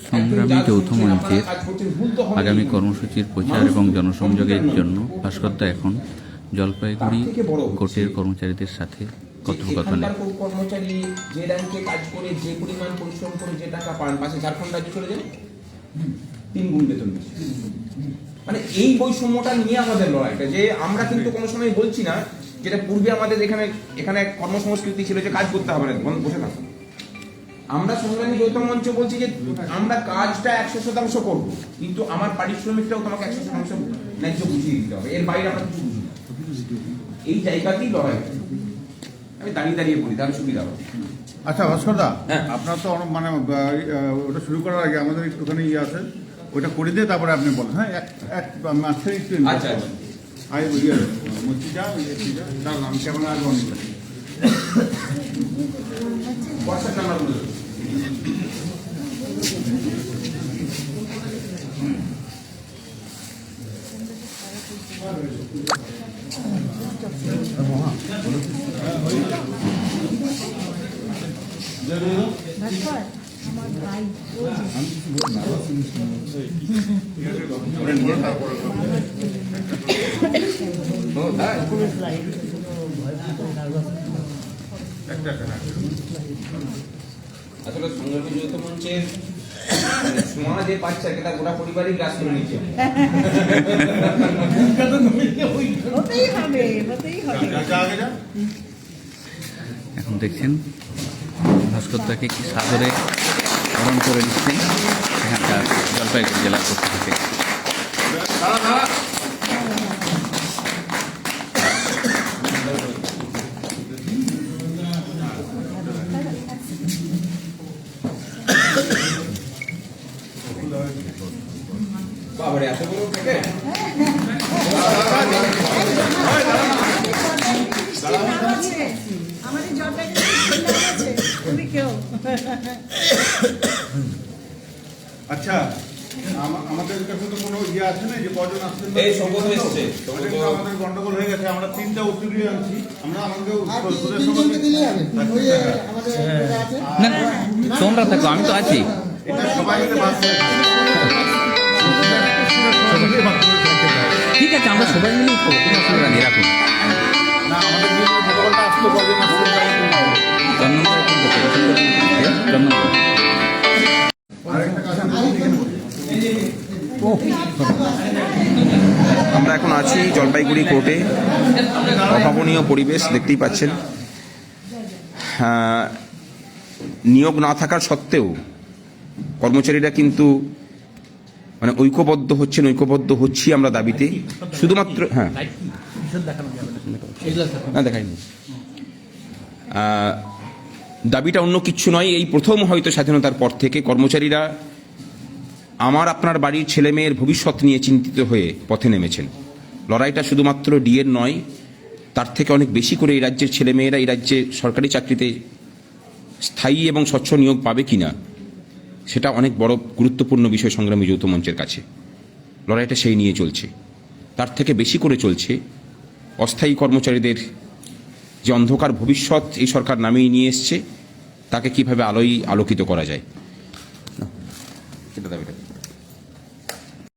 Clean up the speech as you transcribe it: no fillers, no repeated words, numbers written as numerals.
সংগ্রামী যৌথ মঞ্চের আগামী কর্মসূচির প্রচার এবং জনসংযোগের জন্য ভাস্করদা এখন জলপাইগুড়ি কোর্টের কর্মচারীদের সাথে কথোপকথনে। কর্মচারী যে র্যাঙ্কে কাজ করে যে পরিমাণ পরিশ্রম করে যে টাকা পান, পাশে ঝাড়খণ্ড রাজ্য চলে যান 3 গুণ বেতন বেশি। মানে এই বৈষম্যটা নিয়ে আমাদের লড়াইটা, যে আমরা কিন্তু কোনো সময় বলছি না যেটা পূর্বে আমাদের এখানে কর্মসংস্কৃতি ছিল যে কাজ করতে হবে না, বসে থাকো। আমরা সংগ্রামী যৌথ মঞ্চ বলছি যে আমরা কাজটা 100% করব, কিন্তু আমার পারিশ্রমিকটাও তোমাকে 100% ন্যায্য বুঝিয়ে দিতে হবে, এর বাইরে আমরা কিছু বুঝি না। এই জায়গাতেই লড়াই, আমি দাঁড়িয়ে বলি, তাহলে সুবিধা হবে। আচ্ছা ভাস্করদা, আপনার তো মানে ওটা শুরু করার আগে আমাদের একটুখানি ইয়ে আছে, ওইটা করে দিয়ে তারপরে আপনি বলেন। হ্যাঁ, এক মাসে একটু আচ্ছা আই মসজিদা তার নাম কেমন আর হোয়াটসঅ্যাপ নাম্বার আসলে সংগ্রামী যৌথ মঞ্চের সোনা যে পাচ্ছে এটা গোটা পরিবারই গ্রাস করে নিচ্ছে। এখন দেখছেন ভাস্করদাকে কি সাদরে বরণ করে নিচ্ছেন এখানকার জলপাইগুড়ি জেলার পক্ষ থেকে। বাবারে এত বড় থেকে আচ্ছা, আমাদের কাছে তো কোনো ইয়ে আছে না যে কজন আসছেন? এই সম্ভব হয়েছে, আমাদের গন্ডগোল হয়ে গেছে। আমরা 3টা উত্তরীয় আনছি, আমরা আমাদের তোমরা থাকো, আমি তো আছি। এটা সবাই ঠিক আছে, আমরা সবাই মিলেই খাবো, কোনো অসুবিধা নেই, রাখুন। না, আমাদের যে প্রোটোকলটা আসলো কজন আসছেন আমরা এখন আছি জলপাইগুড়ি কোর্টে। অভাবনীয় পরিবেশ দেখতেই পাচ্ছেন। নিয়োগ না থাকার সত্ত্বেও কর্মচারীরা কিন্তু মানে ঐক্যবদ্ধ হচ্ছি আমরা দাবিতে। শুধুমাত্র দেখাইনি, দাবিটা অন্য কিচ্ছু নয়। এই প্রথম হয়তো স্বাধীনতার পর থেকে কর্মচারীরা আমার আপনার বাড়ির ছেলে মেয়ের ভবিষ্যৎ নিয়ে চিন্তিত হয়ে পথে নেমেছেন। লড়াইটা শুধুমাত্র ডিএর নয়, তার থেকে অনেক বেশি করে এই রাজ্যের ছেলেমেয়েরা এই রাজ্যে সরকারি চাকরিতে স্থায়ী এবং স্বচ্ছ নিয়োগ পাবে কিনা, সেটা অনেক বড় গুরুত্বপূর্ণ বিষয় সংগ্রামী যৌথ মঞ্চের কাছে। লড়াইটা সেই নিয়ে চলছে। তার থেকে বেশি করে চলছে অস্থায়ী কর্মচারীদের যে অন্ধকার ভবিষ্যৎ এই সরকার নামিয়ে নিয়ে এসছে, তাকে কিভাবে আলোকিত করা যায়।